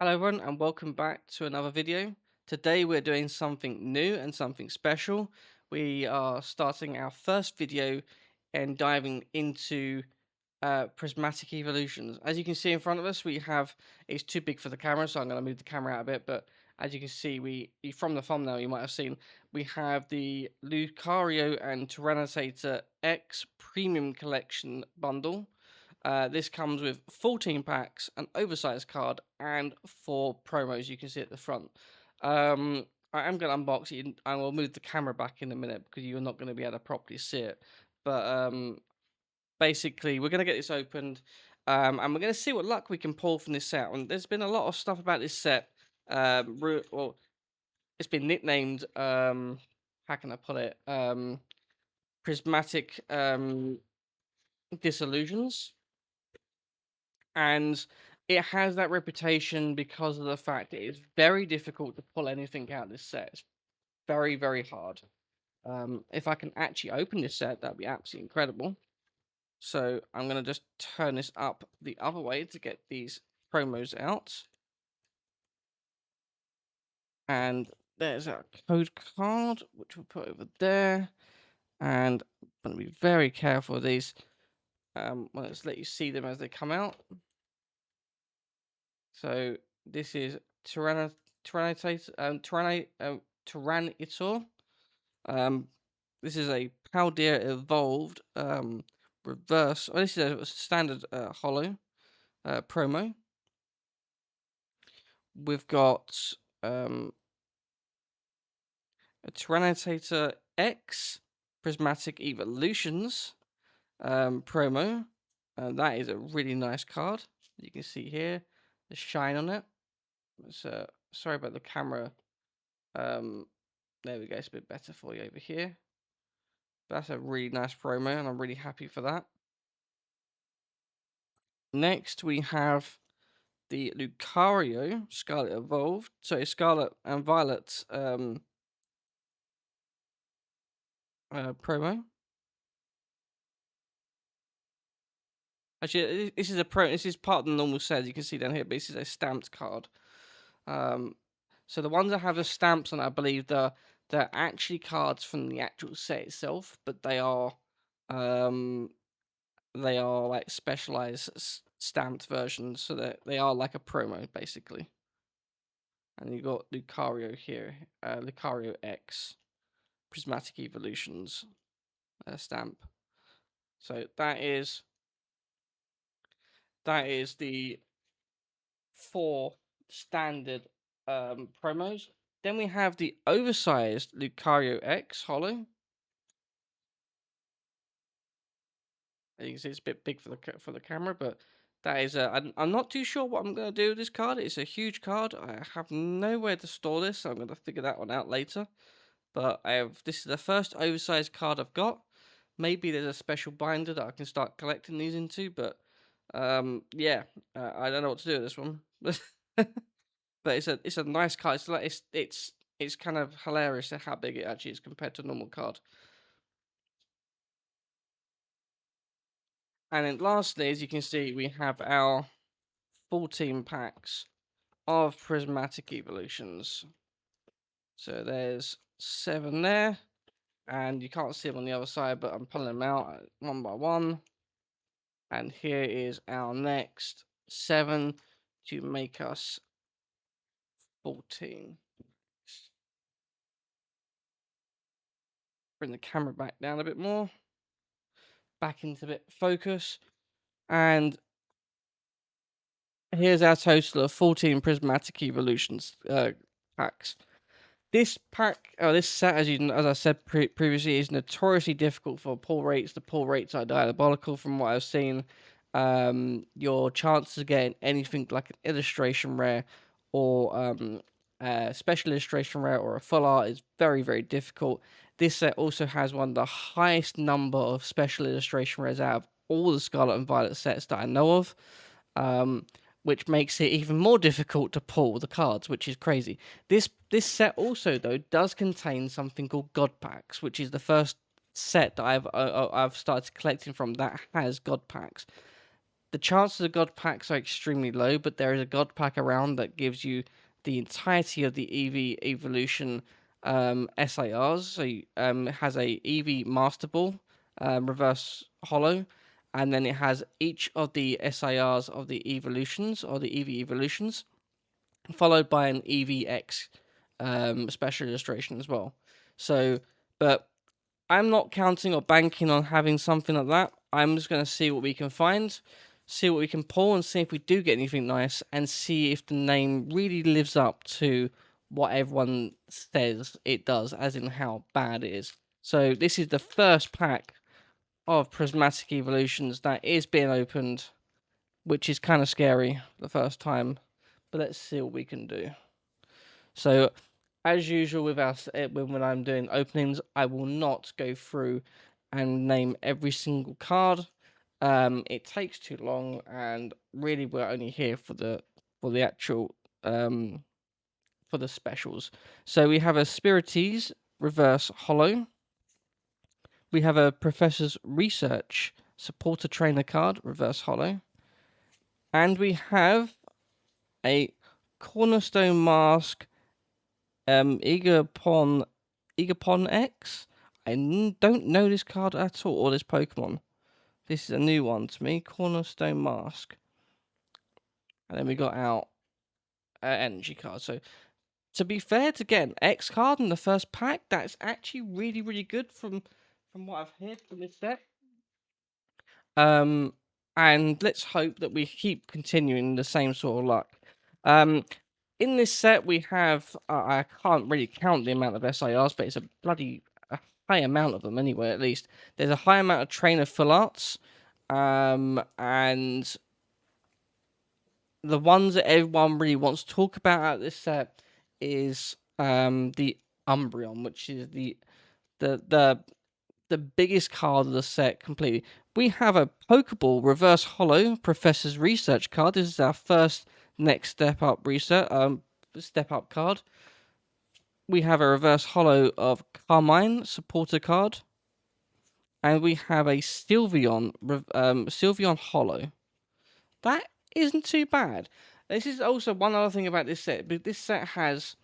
Hello everyone and welcome back to another video. Today we're doing something new and something special. We are starting our first video and diving into Prismatic Evolutions. As you can see in front of us, it's too big for the camera, so I'm going to move the camera out a bit, but as you can see, from the thumbnail you might have seen, we have the Lucario and Tyranitar X Premium Collection bundle. This comes with 14 packs, an oversized card, and 4 promos you can see at the front. I am going to unbox it. I will move the camera back in a minute because you're not going to be able to properly see it. But basically, we're going to get this opened, and we're going to see what luck we can pull from this set. And there's been a lot of stuff about this set. Well, it's been nicknamed, how can I put it? Prismatic Disillusions. And it has that reputation because of the fact that it's very difficult to pull anything out of this set. It's very, very hard. If I can actually open this set, that'd be absolutely incredible. So I'm going to just turn this up the other way to get these promos out. And there's our code card, which we'll put over there. And I'm going to be very careful of these. Well, let's let you see them as they come out. So this is Tyranitar. This is a Paldea evolved reverse. Oh, this is a standard holo promo. We've got a Tyranitar X Prismatic Evolutions promo. That is a really nice card. You can see here the shine on it. So sorry about the camera. There we go. It's a bit better for you over here. That's a really nice promo, and I'm really happy for that. Next, we have the Lucario Scarlet Evolved. Sorry, Scarlet and Violet promo. Actually, this is This is part of the normal set. You can see down here, but this is a stamped card. So the ones that have the stamps on, I believe they're actually cards from the actual set itself, but they are like specialized stamped versions, so that they are like a promo basically. And you got Lucario here, Lucario X Prismatic Evolutions stamp. So that is the 4 standard promos. Then we have the oversized Lucario X holo. You can see it's a bit big for the camera, but that is I'm not too sure what I'm going to do with this card. It's a huge card. I have nowhere to store this, so I'm going to figure that one out later. But this is the first oversized card I've got. Maybe there's a special binder that I can start collecting these into, but yeah, I don't know what to do with this one. But it's a nice card. It's kind of hilarious at how big it actually is compared to a normal card. And then lastly, as you can see, we have our 14 packs of Prismatic Evolutions. So there's 7 there, and you can't see them on the other side, but I'm pulling them out one by one. And here is our next 7 to make us 14. Bring the camera back down a bit more, back into a bit focus, and here's our total of 14 Prismatic Evolutions packs. This set, as I said previously, is notoriously difficult for pull rates. The pull rates are diabolical from what I've seen. Your chances of getting anything like an illustration rare or a special illustration rare or a full art is very, very difficult. This set also has one of the highest number of special illustration rares out of all the Scarlet and Violet sets that I know of. Which makes it even more difficult to pull the cards, which is crazy. This set also, though, does contain something called God Packs, which is the first set that I've started collecting from that has God Packs. the chances of god packs are extremely low, but there is a god pack around that gives you the entirety of the EV evolution SIRs. So it has a EV Master Ball reverse holo, and then it has each of the SIRs of the evolutions or the EV evolutions, followed by an EVX special illustration as well. So, but I'm not counting or banking on having something like that. I'm just going to see what we can find, see what we can pull, and see if we do get anything nice, and see if the name really lives up to what everyone says it does, as in how bad it is. So this is the first pack of Prismatic Evolutions that is being opened, which is kind of scary the first time, but let's see what we can do. So, as usual with us, when I'm doing openings, I will not go through and name every single card. It takes too long, and really, we're only here for the actual for the specials. So we have a Spirites reverse holo. We have a Professor's Research supporter trainer card reverse holo, and we have a Cornerstone Mask Igapon X. Don't know this card at all, or this Pokemon. This is a new one to me. Cornerstone Mask. And then we got out energy card. So, to be fair, to get an X card in the first pack, that's actually really, really good from what I've heard from this set. And let's hope that we keep continuing the same sort of luck. In this set, we have, I can't really count the amount of SIRs, but it's a bloody high amount of them anyway, at least. There's a high amount of trainer full arts, and the ones that everyone really wants to talk about at this set is the Umbreon, which is the biggest card of the set completely. We have a Pokeball reverse holo Professor's Research card. This is our first next step up card. We have a reverse holo of Carmine supporter card, and we have a Sylveon holo. That isn't too bad. This is also one other thing about this set. But this set has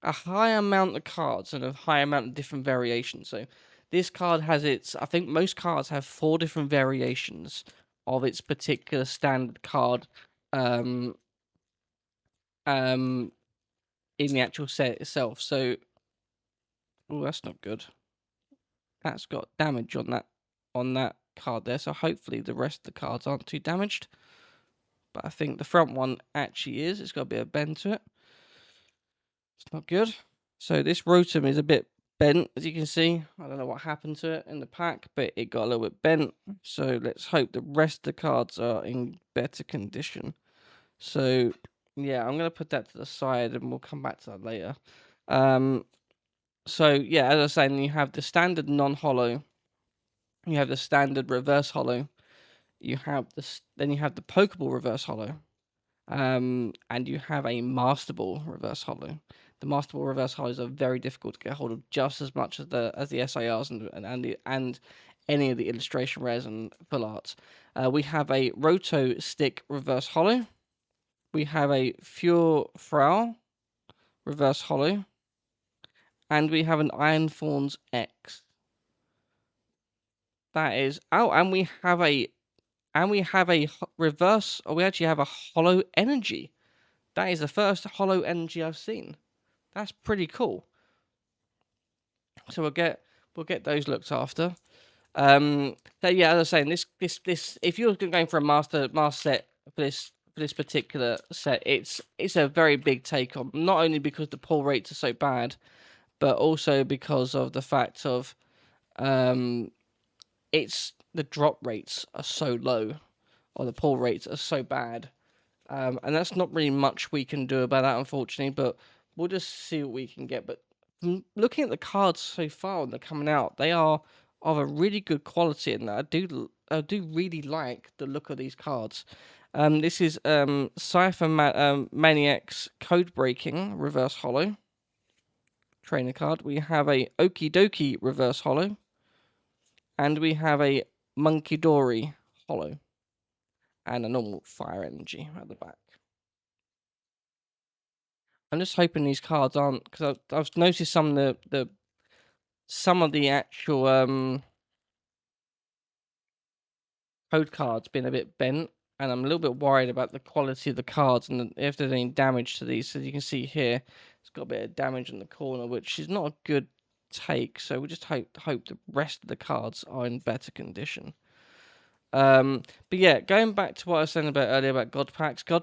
a high amount of cards and a high amount of different variations. So this card has I think most cards have 4 different variations of its particular standard card um in the actual set itself. So, oh, that's not good. That's got damage on that card there. So hopefully the rest of the cards aren't too damaged. But I think the front one actually is. It's got a bit of bend to it. It's not good. So this Rotom is a bit bent, as you can see. I don't know what happened to it in the pack, but it got a little bit bent. So let's hope the rest of the cards are in better condition. So yeah, I'm going to put that to the side and we'll come back to that later. So yeah, as I was saying, you have the standard non-holo. You have the standard reverse holo. Then you have the Pokeball reverse holo. And you have a Master Ball reverse holo. The Master Ball reverse holos are very difficult to get hold of, just as much as the SIRs and any of the illustration rares and full arts. We have a Roto Stick reverse holo. We have a Frau reverse holo, and we have an Iron Thorns X. That is and we have a reverse. Or we actually have a Holo Energy. That is the first Holo Energy I've seen. That's pretty cool. So we'll get those looked after. So yeah, as I was saying, this if you're going for a master set for this particular set, it's a very big take on, not only because the pull rates are so bad, but also because of the fact of it's the drop rates are so low, or the pull rates are so bad. And that's not really much we can do about that, unfortunately, but we'll just see what we can get. But looking at the cards so far when they're coming out, they are of a really good quality, and I do really like the look of these cards. This is Cypher Maniac's Code Breaking Reverse Holo trainer card. We have a Okie Dokie Reverse Holo, and we have a Monkey Dory Holo. and a normal fire energy at the back. I'm just hoping these cards aren't, because I've noticed some of the actual code cards being a bit bent, and I'm a little bit worried about the quality of the cards and if there's any damage to these. So you can see here, it's got a bit of damage in the corner, which is not a good take. So we just hope the rest of the cards are in better condition. But yeah, going back to what I was saying about earlier about God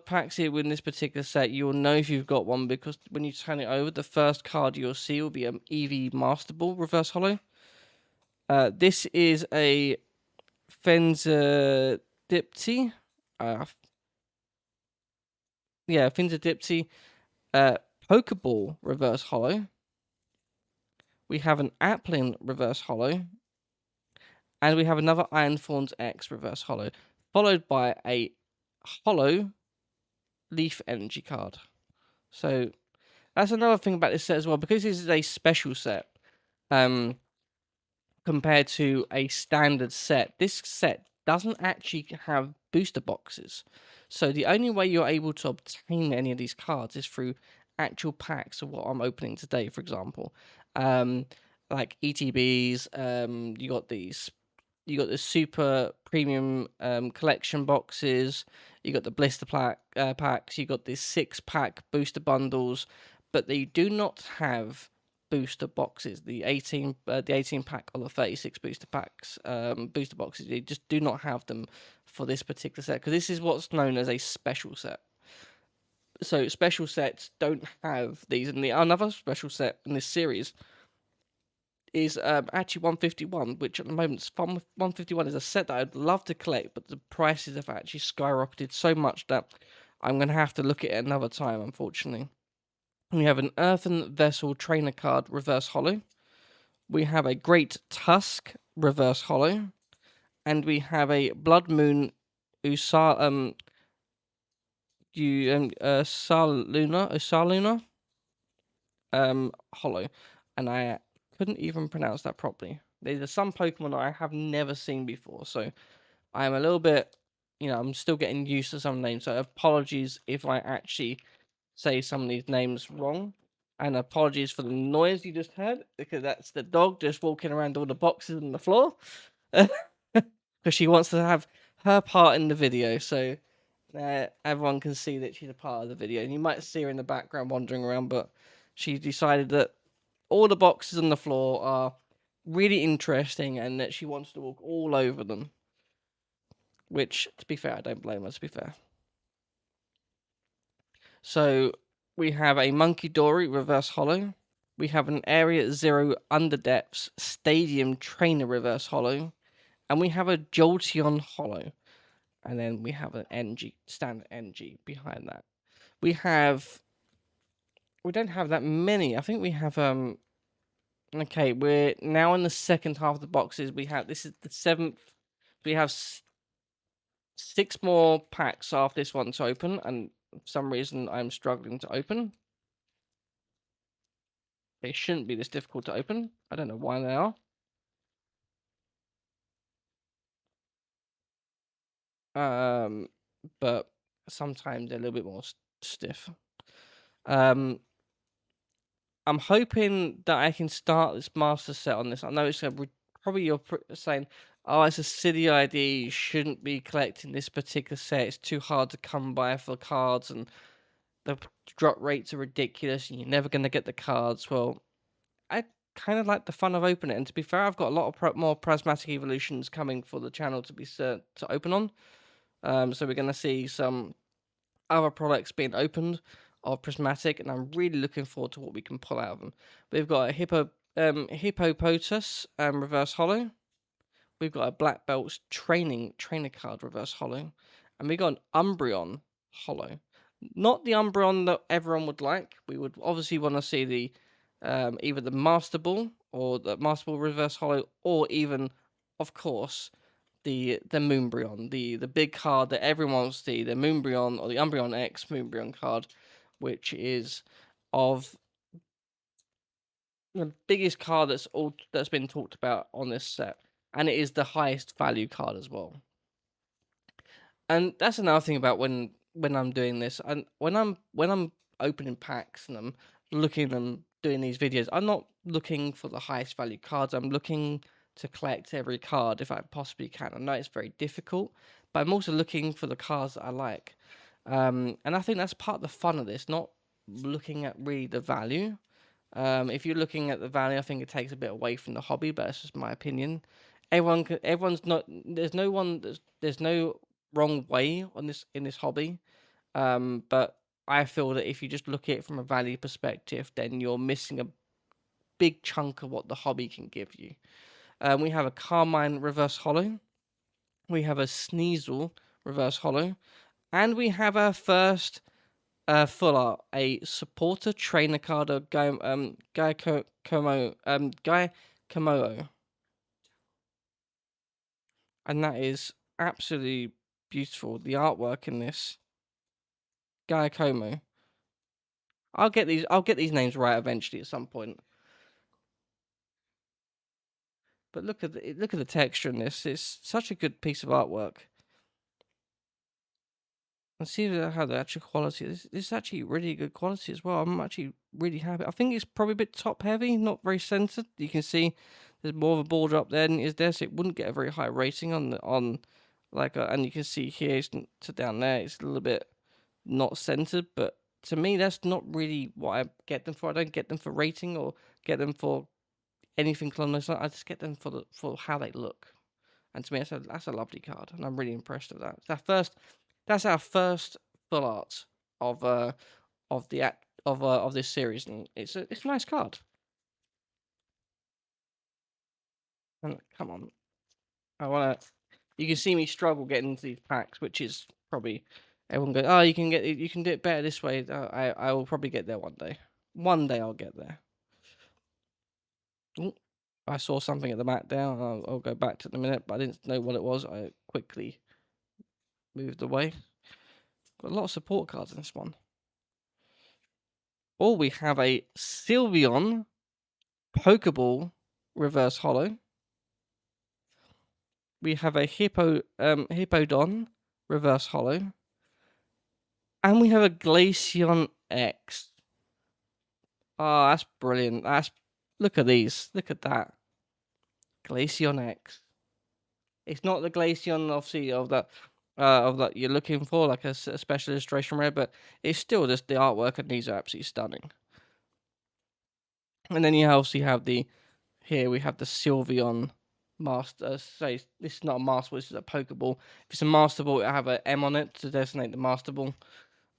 packs here in this particular set, you will know if you've got one because when you turn it over, the first card you'll see will be an EV Master Ball Reverse Holo. This is a Fenza Dipty. Finza Dipty. Poké Ball Reverse Holo. We have an Applin Reverse Holo. And we have another Iron Thorns X Reverse Holo. Followed by a Holo Leaf Energy card. So that's another thing about this set as well. Because this is a special set, compared to a standard set, this set doesn't actually have booster boxes. So the only way you're able to obtain any of these cards is through actual packs of what I'm opening today, for example. Like ETBs, you got the super premium collection boxes, you got the blister packs, you got the 6-pack booster bundles, but they do not have booster boxes. The 18 pack or the 36 booster packs, booster boxes, they just do not have them for this particular set because this is what's known as a special set. So special sets don't have these, and another special set in this series is actually 151, which at the moment 151 is a set that I'd love to collect, but the prices have actually skyrocketed so much that I'm going to have to look at it another time, unfortunately. We have an Earthen Vessel Trainer card Reverse Holo. We have a Great Tusk Reverse Holo. And we have a Blood Moon Usaluna Holo. And I couldn't even pronounce that properly. These are some Pokemon that I have never seen before, so I'm a little bit, I'm still getting used to some names, so apologies if I actually say some of these names wrong. And apologies for the noise you just heard, because that's the dog just walking around all the boxes on the floor. Because she wants to have her part in the video, so everyone can see that she's a part of the video. And you might see her in the background wandering around, but she decided that all the boxes on the floor are really interesting and that she wants to walk all over them. Which, to be fair, I don't blame her, to be fair. So, we have a Monkey Dory Reverse Holo. We have an Area Zero Underdepths Stadium Trainer Reverse Holo. And we have a Jolteon Holo. And then we have an NG, standard NG behind that. We don't have that many. I think we have, okay, we're now in the second half of the boxes. This is the 7th. We have 6 more packs after this one to open, and for some reason I'm struggling to open. They shouldn't be this difficult to open. I don't know why they are. But sometimes they're a little bit more stiff. I'm hoping that I can start this master set on this. I know it's probably you're saying, oh, it's a silly idea. You shouldn't be collecting this particular set. It's too hard to come by for cards, and the drop rates are ridiculous, and you're never going to get the cards. Well, I kind of like the fun of opening it. And to be fair, I've got a lot of more Prismatic Evolutions coming for the channel to open on. So we're going to see some other products being opened of Prismatic, and I'm really looking forward to what we can pull out of them. We've got a Hippopotas Reverse Holo. We've got a Black Belts Trainer card Reverse Holo. And we got an Umbreon Holo. Not the Umbreon that everyone would like. We would obviously want to see the either the Master Ball or the Master Ball Reverse Holo, or even, of course, the Moonbreon, the big card that everyone wants to see, the Moonbreon or the Umbreon X Moonbreon card, which is of the biggest card that's been talked about on this set, and it is the highest value card as well. And that's another thing about when I'm doing this, and when I'm opening packs and I'm looking and doing these videos, I'm not looking for the highest value cards. I'm looking to collect every card if I possibly can. I know it's very difficult, but I'm also looking for the cards that I like. And I think that's part of the fun of this, not looking at really the value. If you're looking at the value, I think it takes a bit away from the hobby, but that's just my opinion. Everyone's not. There's no one. There's no wrong way on this in this hobby. But I feel that if you just look at it from a value perspective, then you're missing a big chunk of what the hobby can give you. We have a Carmine reverse holo. We have a Sneasel reverse holo, and we have our first full art, a supporter trainer card of Guy Komoo, and that is absolutely beautiful. The artwork in this Guy Komoo. I'll get these names right eventually at some point. But look at the texture in this. It's such a good piece of artwork. And see how the actual quality is. This is actually really good quality as well. I'm actually really happy. I think it's probably a bit top heavy, not very centered. You can see there's more of a border up there than is there, so it wouldn't get a very high rating on like and you can see here to down there it's a little bit not centered, but to me that's not really what I get them for. I don't get them for rating or get them for anything along those lines. I just get them for how they look. And to me, that's a lovely card, and I'm really impressed with that. That's our first full art of of this series, and it's a nice card. And come on, I wanna. You can see me struggle getting into these packs, which is probably everyone goes, oh, you can do it better this way. I will probably get there one day. One day I'll get there. Ooh, I saw something at the back there. I'll go back to it in a minute, but I didn't know what it was. I quickly moved away. Got a lot of support cards in this one. Oh, we have a Sylveon Poké Ball reverse holo. We have a Hippodon reverse holo. And we have a Glaceon X. Oh, that's brilliant. Look at these. Look at that. Glaceon X. It's not the Glaceon obviously of that you're looking for, like a special illustration rare, but it's still just the artwork, and these are absolutely stunning. And then you obviously have here we have the Sylveon Master. Say this is not a Master Ball, this is a Pokeball. If it's a Master Ball, it'll have an M on it to designate the Master Ball.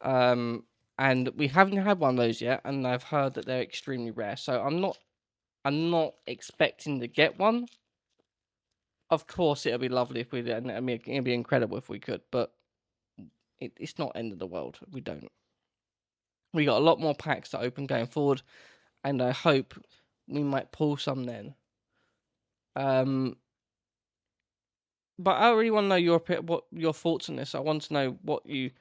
And we haven't had one of those yet, and I've heard that they're extremely rare. So I'm not expecting to get one. Of course, it'll be lovely if we did, and I mean, it'd be incredible if we could, but it's not end of the world. We don't. We got a lot more packs to open going forward, and I hope we might pull some then. But I really want to know what your thoughts on this. I want to know what you,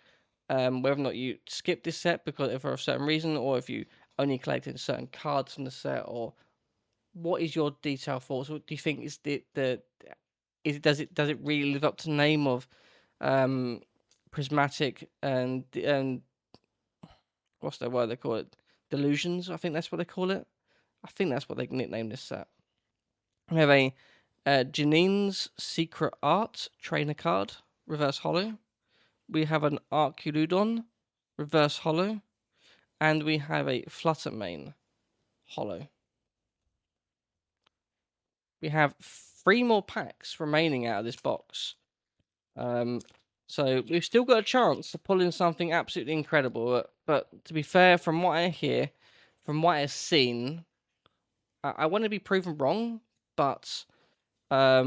whether or not you skip this set because for a certain reason, or if you only collected certain cards from the set, or what is your detailed thoughts? What do you think is does it really live up to the name of prismatic and what's the word they call it? Delusions, I think that's what they call it. I think that's what they nicknamed this set. We have a Janine's Secret Art trainer card, reverse holo. We have an Arculudon, reverse holo. And we have a Fluttermane, holo. We have 3 more packs remaining out of this box. So we've still got a chance to pull in something absolutely incredible. But to be fair, from what I hear, from what I've seen, I want to be proven wrong, but I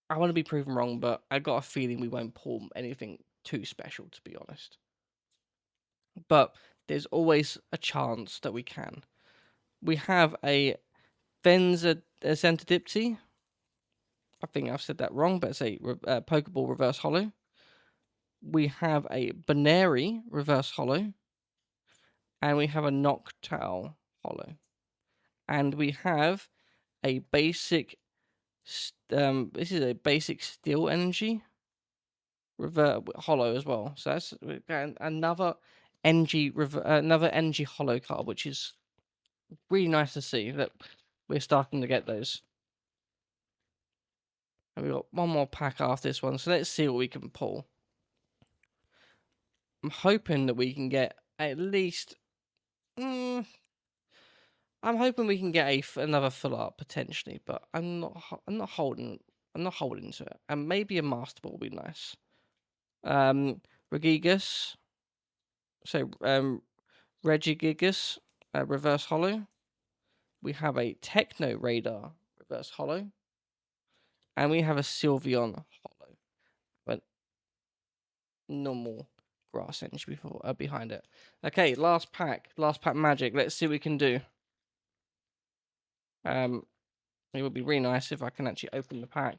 want to be proven wrong, but I got a feeling we won't pull anything too special, to be honest. But there's always a chance that we can. We have a Venzadipti. I think I've said that wrong, but it's a Pokeball reverse holo. We have a Baneri reverse holo. And we have a Noctowl holo. And we have a basic This is a basic steel energy revert hollow as well. So that's another another energy hollow card, which is really nice to see that we're starting to get those. And we've got one more pack after this one, so let's see what we can pull. I'm hoping that we can get at least. I'm hoping we can get another full art potentially, but I'm not holding. I'm not holding to it, and maybe a master ball would be nice. Regigigas. So Regigigas, reverse hollow. We have a Techno Radar reverse hollow, and we have a Sylveon hollow, but normal grass energy behind it. Okay, last pack magic. Let's see what we can do. It would be really nice if I can actually open the pack.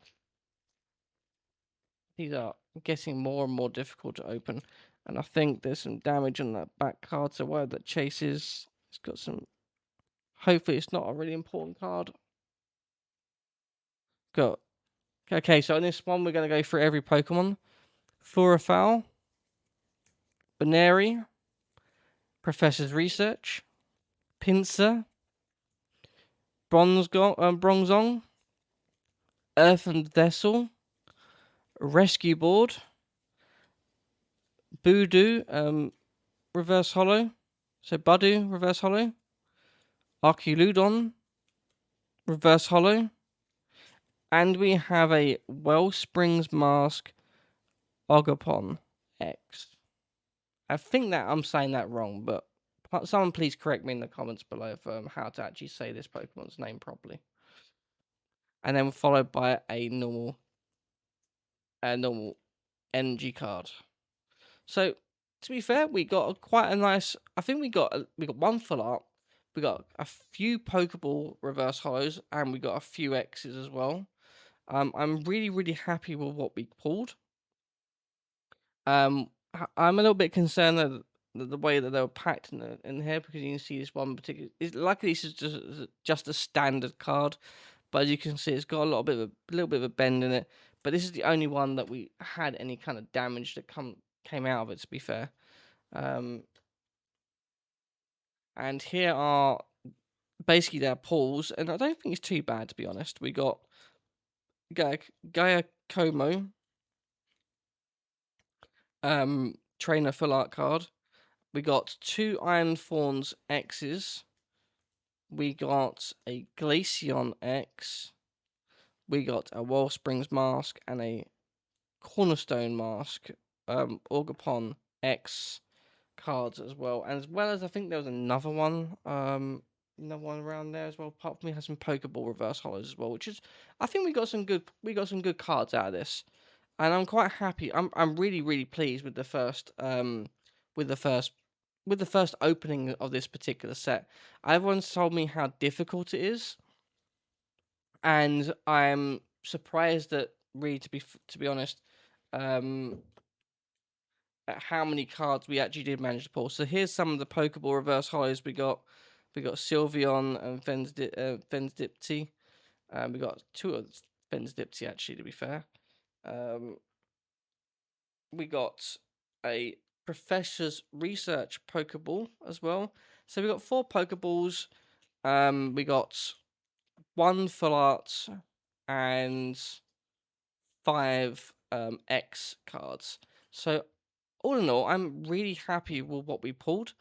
These are getting more and more difficult to open, and I think there's some damage on that back card. So where that chases, it's got some. Hopefully, it's not a really important card. Got. Okay, so on this one, we're going to go through every Pokemon. Furafal, Baneri, Professor's Research, Pinsir, Bronzong, Earthen Vessel, Rescue Board, Budu, Reverse Hollow, so Budu, Reverse Hollow, Arculudon, Reverse Hollow, and we have a Wellsprings Mask, Ogapon X. I think that I'm saying that wrong, but someone please correct me in the comments below for how to actually say this Pokemon's name properly. And then followed by a normal energy card. So to be fair, we got quite a nice. I think we got one full art. We got a few Pokeball reverse hollows, and we got a few X's as well. I'm really happy with what we pulled. I'm a little bit concerned that the way that they were packed in here, because you can see this one particular. Luckily, this is just a standard card, but as you can see, it's got a little bit of a bend in it. But this is the only one that we had any kind of damage that came out of it. To be fair, and here are basically their pulls, and I don't think it's too bad, to be honest. We got Gaia Como, trainer full art card. We got 2 Iron Thorns X's. We got a Glaceon X. We got a Wellsprings Mask and a Cornerstone Mask. Orgapon X cards as well. And as well as I think there was another one. Another one around there as well. Apart from me, has some Pokeball reverse hollows as well, which is I think we got some good cards out of this. And I'm quite happy. I'm really pleased with the first opening of this particular set. Everyone's told me how difficult it is, and I'm surprised that really to be honest, at how many cards we actually did manage to pull. So here's some of the Pokeball reverse hollows we got. We got Sylveon and Vensdipty. We got 2 of Vensdipty actually, to be fair. We got a Professor's Research Pokeball as well. So we got 4 Pokeballs. We got 1 full art and 5 X cards. So all in all, I'm really happy with what we pulled.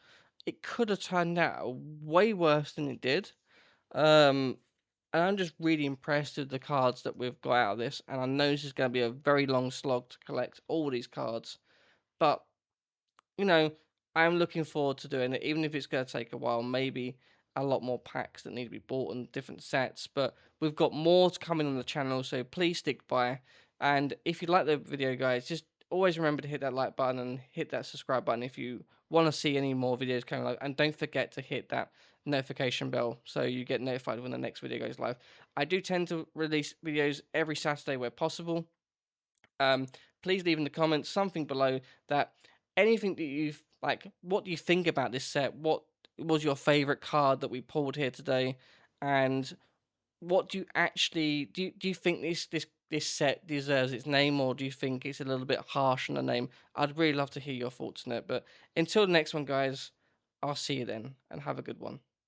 It could have turned out way worse than it did. And I'm just really impressed with the cards that we've got out of this. And I know this is going to be a very long slog to collect all these cards. But, you know, I'm looking forward to doing it, even if it's going to take a while. Maybe a lot more packs that need to be bought and different sets. But we've got more coming on the channel, so please stick by. And if you like the video, guys, just always remember to hit that like button and hit that subscribe button if you want to see any more videos coming live. And don't forget to hit that notification bell so you get notified when the next video goes live. I do tend to release videos every Saturday where possible. Please leave in the comments something below that anything that you've like. What do you think about this set? What was your favorite card that we pulled here today? And what do you actually do? You think this set deserves its name, or do you think it's a little bit harsh on the name? I'd really love to hear your thoughts on it. But until the next one, guys, I'll see you then, and have a good one.